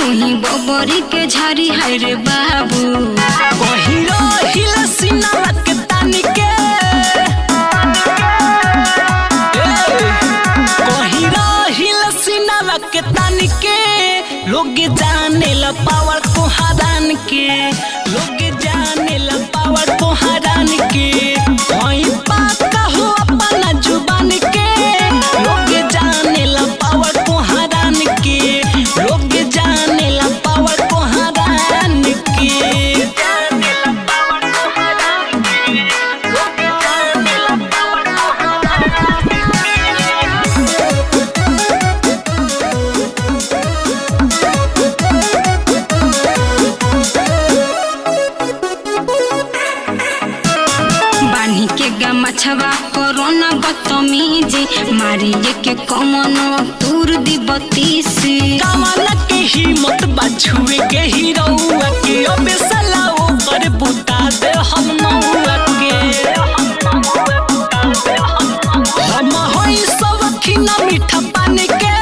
तुही बबरी के झारी है रे बाबू। कहीं रहिल सिनवा के तानी के, कहीं रहिल सिनवा के तानी के, लोग जाने ला पावर को हरान के, लोग जाने ला पावर को हरान के। कोई बात कहो अपना जुबान के, लोग जाने ला पावर को हरान के, लोग जाने ला पावर को हरान के। बानी के गमछवा कोरोना बदतमीजी, मारिए के कमन तूर दी बत्तीसी। कामना के हिम्मत बछुए के हीरोआ के, अबे सलाओ कर बुता दे हम नौआ के। हम होई सब खिना मीठा पानी के,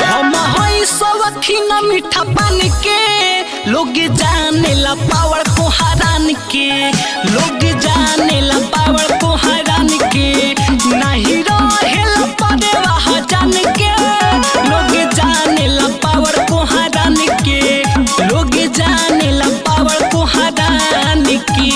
हम होई सब खिना मीठा पानी के। लोग जाने ला पावर को हरान के, लोग जाने ला पावर को हरान के। नहीं रहेला पड़े वहाँ जान के, लोग जाने ला पावर को हरान के, लोग जाने ला पावर को हरान के।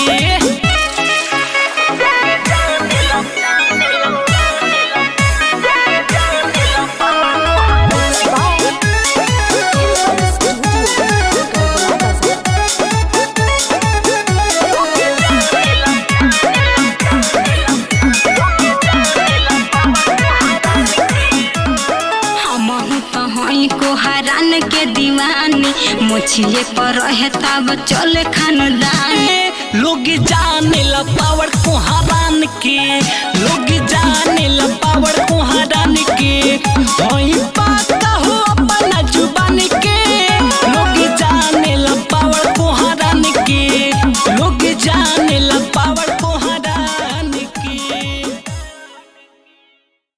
को हरान के दीवानी, मोछिए पर रहे तब चले खानदानी। लोग जाने ला पावर को हरान के, लोग जाने ला पावर को हरान के। होई बात हो अपना जुबान के, लोग जाने ला पावर को हरान के, लोग जाने ला